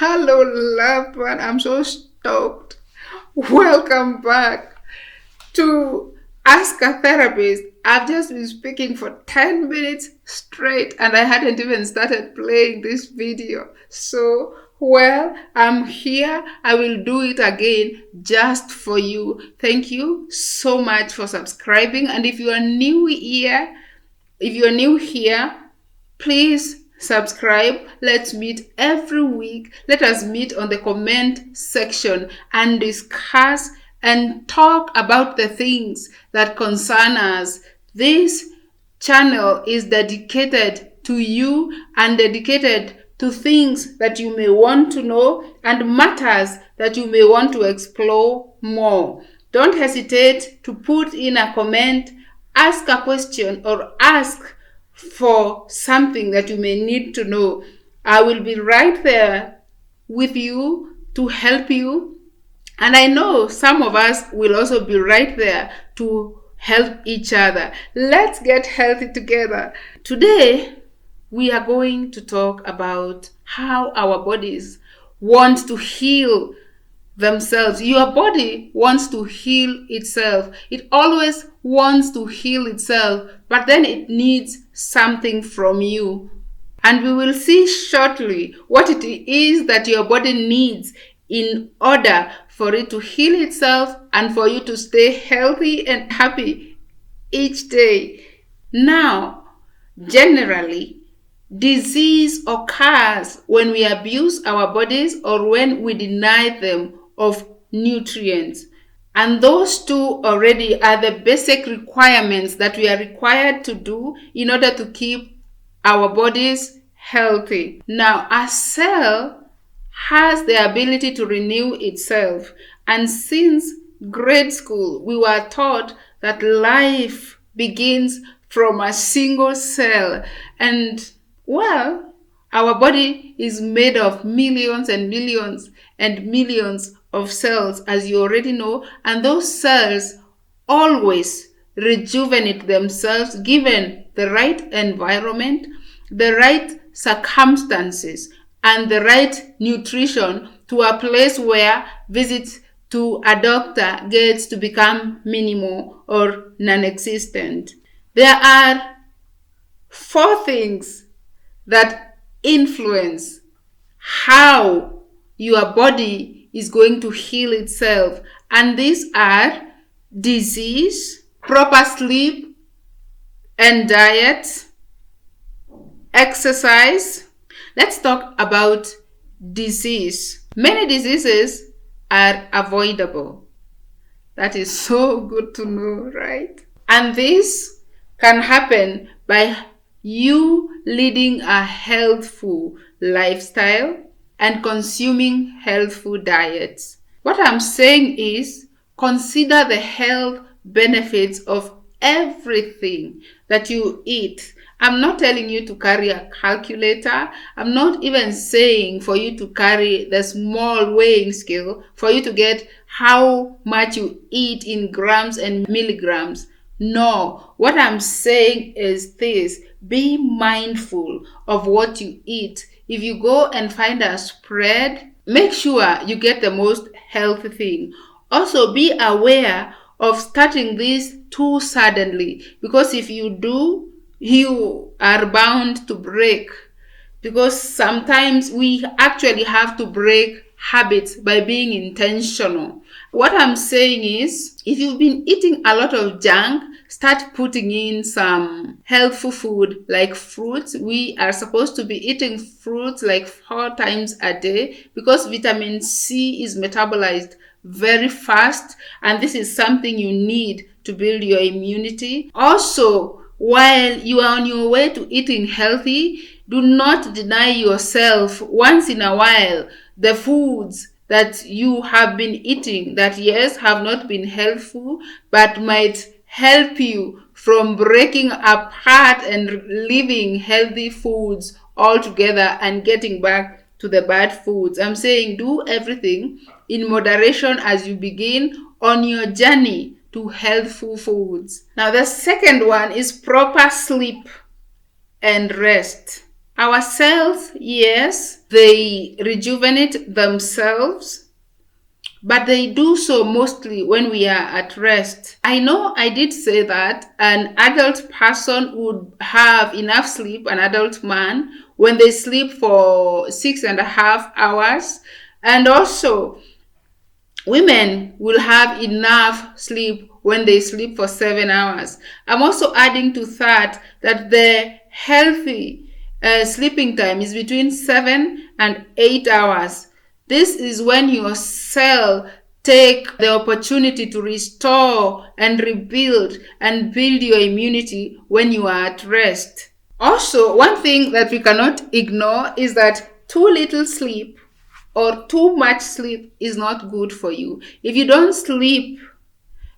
Hello, loved one. I'm so stoked. Welcome back to Ask a Therapist. I've just been speaking for 10 minutes straight and I hadn't even started playing this video. So, I'm here. I will do it again just for you. Thank you so much for subscribing. And if you are new here, please subscribe. Let's meet every week. Let us meet on the comment section and discuss and talk about the things that concern us. This channel is dedicated to you and dedicated to things that you may want to know and matters that you may want to explore more. Don't hesitate to put in a comment, ask a question, or ask for something that you may need to know. I will be right there with you to help you. And I know some of us will also be right there to help each other. Let's get healthy together. Today, we are going to talk about how our bodies want to heal themselves. Your body wants to heal itself. It always wants to heal itself, but then it needs something from you. And we will see shortly what it is that your body needs in order for it to heal itself and for you to stay healthy and happy each day. Now, generally, disease occurs when we abuse our bodies or when we deny them of nutrients. And those two already are the basic requirements that we are required to do in order to keep our bodies healthy. Now, a cell has the ability to renew itself. And since grade school, we were taught that life begins from a single cell. And our body is made of millions and millions and millions of cells, as you already know, and those cells always rejuvenate themselves given the right environment, the right circumstances, and the right nutrition to a place where visits to a doctor gets to become minimal or non-existent. There are 4 things that influence how your body is going to heal itself. And these are disease, proper sleep and diet, exercise. Let's talk about disease. Many diseases are avoidable. That is so good to know, right? And this can happen by you leading a healthful lifestyle and consuming healthful diets. What I'm saying is, consider the health benefits of everything that you eat. I'm not telling you to carry a calculator. I'm not even saying for you to carry the small weighing scale for you to get how much you eat in grams and milligrams. No, what I'm saying is this: be mindful of what you eat. If you go and find a spread, make sure you get the most healthy thing. Also, be aware of starting this too suddenly, because if you do, you are bound to break. Because sometimes we actually have to break habits by being intentional. What I'm saying is, if you've been eating a lot of junk, start putting in some healthful food like fruits. We are supposed to be eating fruits like 4 times a day because vitamin C is metabolized very fast, and this is something you need to build your immunity. Also, while you are on your way to eating healthy, do not deny yourself once in a while the foods that you have been eating that, yes, have not been helpful, but might help you from breaking apart and leaving healthy foods altogether and getting back to the bad foods. I'm saying do everything in moderation as you begin on your journey to healthful foods. Now, the second one is proper sleep and rest. Our cells, yes, they rejuvenate themselves, but they do so mostly when we are at rest. I know I did say that an adult person would have enough sleep, an adult man, when they sleep for 6.5 hours. And also, women will have enough sleep when they sleep for 7 hours. I'm also adding to that the healthy sleeping time is between 7 and 8 hours. This is when your cell take the opportunity to restore and rebuild and build your immunity when you are at rest. Also, one thing that we cannot ignore is that too little sleep or too much sleep is not good for you. If you don't sleep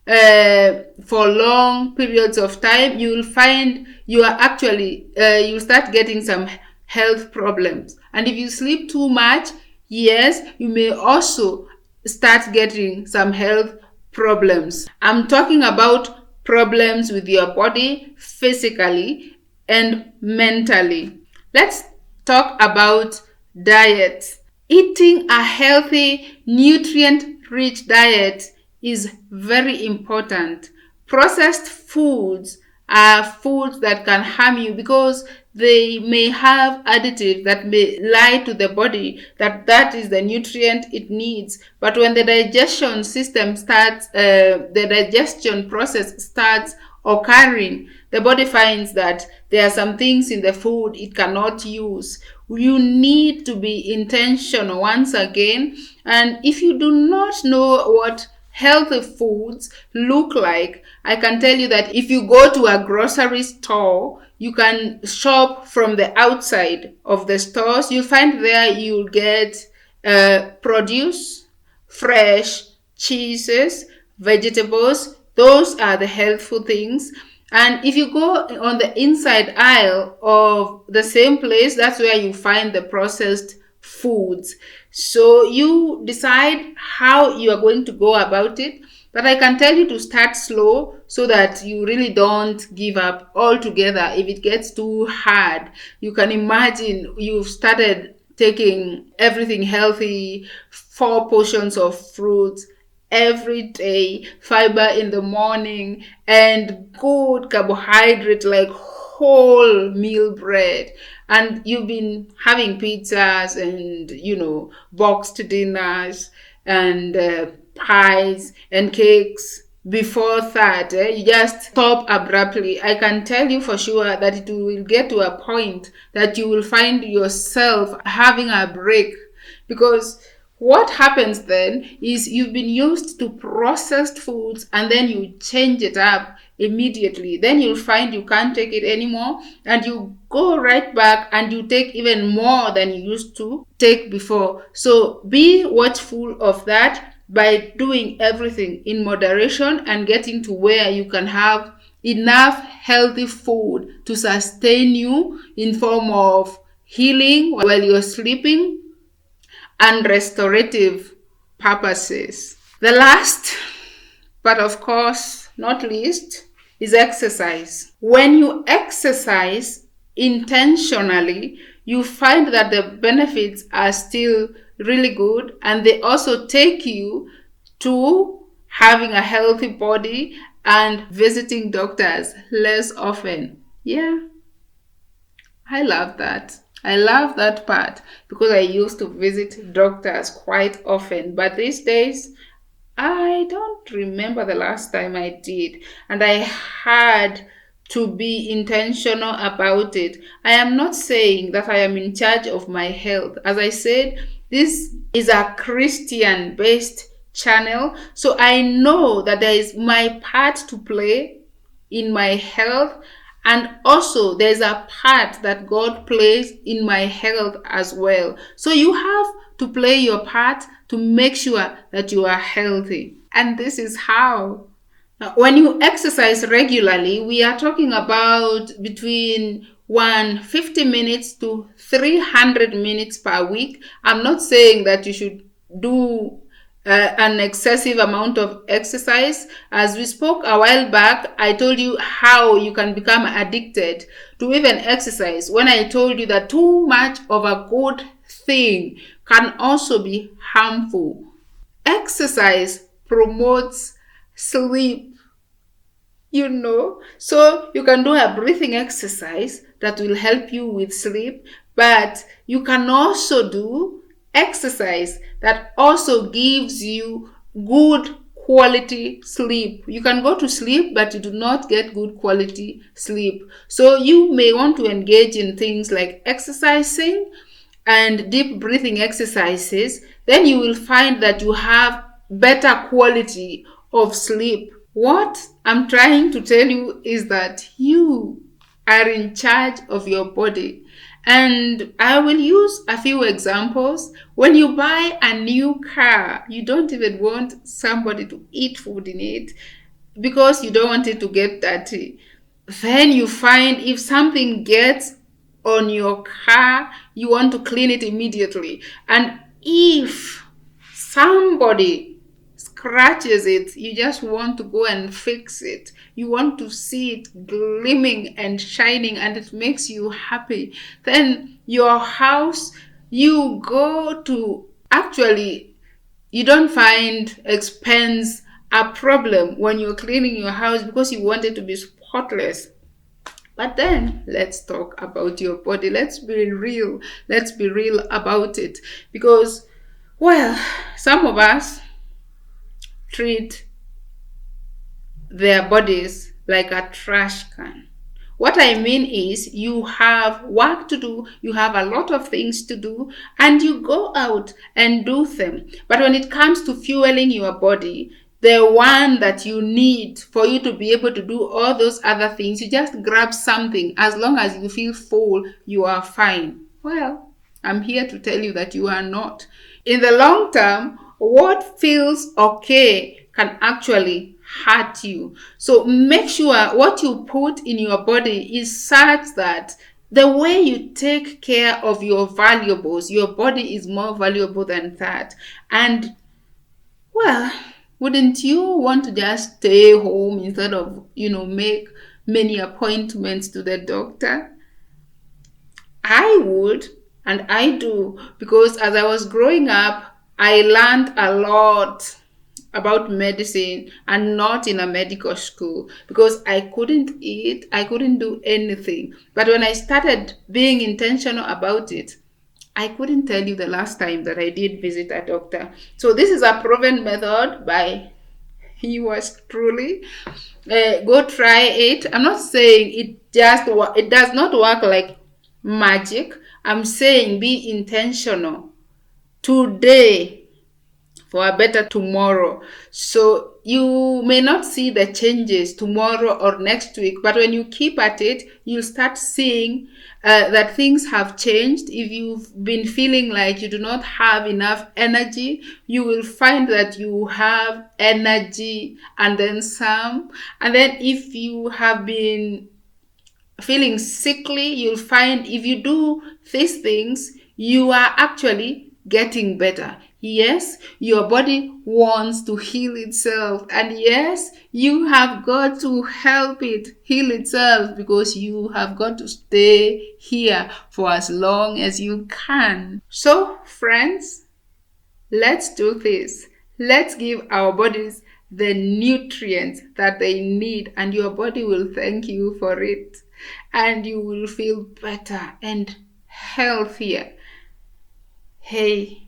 for long periods of time, you will find you are actually, you'll start getting some health problems. And if you sleep too much, yes, you may also start getting some health problems. I'm talking about problems with your body physically and mentally. Let's talk about diet. Eating a healthy, nutrient-rich diet is very important. Processed foods are foods that can harm you because they may have additives that may lie to the body that is the nutrient it needs. But when the digestion system starts, the digestion process starts occurring, the body finds that there are some things in the food it cannot use. You need to be intentional once again. And if you do not know what healthy foods look like, I can tell you that if you go to a grocery store, you can shop from the outside of the stores. You'll find there you'll get produce, fresh cheeses, vegetables. Those are the healthful things. And if you go on the inside aisle of the same place, that's where you find the processed foods. So you decide how you are going to go about it. But I can tell you to start slow so that you really don't give up altogether. If it gets too hard, you can imagine you've started taking everything healthy, 4 portions of fruits every day, fiber in the morning, and good carbohydrate like whole meal bread. And you've been having pizzas and, boxed dinners and pies and cakes. Before that, you just stop abruptly. I can tell you for sure that it will get to a point that you will find yourself having a break, because what happens then is you've been used to processed foods and then you change it up immediately. Then you'll find you can't take it anymore and you go right back and you take even more than you used to take before. So be watchful of that by doing everything in moderation and getting to where you can have enough healthy food to sustain you in form of healing while you're sleeping and restorative purposes. The last, but of course not least, is exercise. When you exercise intentionally, you find that the benefits are still really good, and they also take you to having a healthy body and visiting doctors less often. Yeah, I love that. I love that part because I used to visit doctors quite often, but these days I don't remember the last time I did, and I had to be intentional about it. I am not saying that I am in charge of my health. As I said, this is a Christian based channel, so I know that there is my part to play in my health, and also there's a part that God plays in my health as well. So you have to play your part to make sure that you are healthy. And this is how. When you exercise regularly, we are talking about between 150 minutes to 300 minutes per week. I'm not saying that you should do an excessive amount of exercise. As we spoke a while back, I told you how you can become addicted to even exercise, when I told you that too much of a good thing can also be harmful. Exercise promotes sleep, so you can do a breathing exercise that will help you with sleep, but you can also do exercise that also gives you good quality sleep. You can go to sleep, but you do not get good quality sleep. So you may want to engage in things like exercising and deep breathing exercises. Then you will find that you have better quality of sleep. What I'm trying to tell you is that you are in charge of your body. And I will use a few examples. When you buy a new car, you don't even want somebody to eat food in it because you don't want it to get dirty. Then you find if something gets on your car, you want to clean it immediately. And if somebody scratches it, you just want to go and fix it. You want to see it gleaming and shining, and it makes you happy. Then your house, you go to actually, you don't find expense a problem when you're cleaning your house because you want it to be spotless. But then let's talk about your body. Let's be real. Let's be real about it. Because, well, some of us treat their bodies like a trash can. What I mean is, you have work to do, you have a lot of things to do, and you go out and do them. But when it comes to fueling your body, the one that you need for you to be able to do all those other things, you just grab something. As long as you feel full, you are fine. Well, I'm here to tell you that you are not. In the long term, what feels okay can actually hurt you. So make sure what you put in your body is such that the way you take care of your valuables, your body is more valuable than that. And, well, wouldn't you want to just stay home instead of, make many appointments to the doctor? I would, and I do, because as I was growing up, I learned a lot about medicine, and not in a medical school, because I couldn't eat, I couldn't do anything. But when I started being intentional about it, I couldn't tell you the last time that I did visit a doctor. So this is a proven method by yours truly. Go try it. I'm not saying it does not work like magic. I'm saying be intentional today for a better tomorrow. So you may not see the changes tomorrow or next week, but when you keep at it, you'll start seeing that things have changed. If you've been feeling like you do not have enough energy, you will find that you have energy and then some. And then if you have been feeling sickly, you'll find if you do these things, you are actually getting better. Yes, your body wants to heal itself, and yes, you have got to help it heal itself, because you have got to stay here for as long as you can. So, friends, let's do this. Let's give our bodies the nutrients that they need, and your body will thank you for it, and you will feel better and healthier. Hey,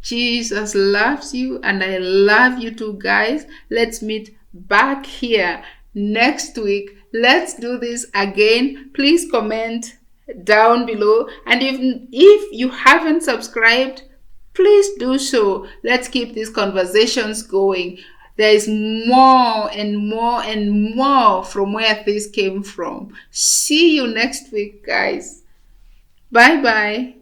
Jesus loves you, and I love you too, guys. Let's meet back here next week. Let's do this again. Please comment down below, and if you haven't subscribed, please do so. Let's keep these conversations going. There is more and more and more from where this came from. See you next week, guys. Bye bye.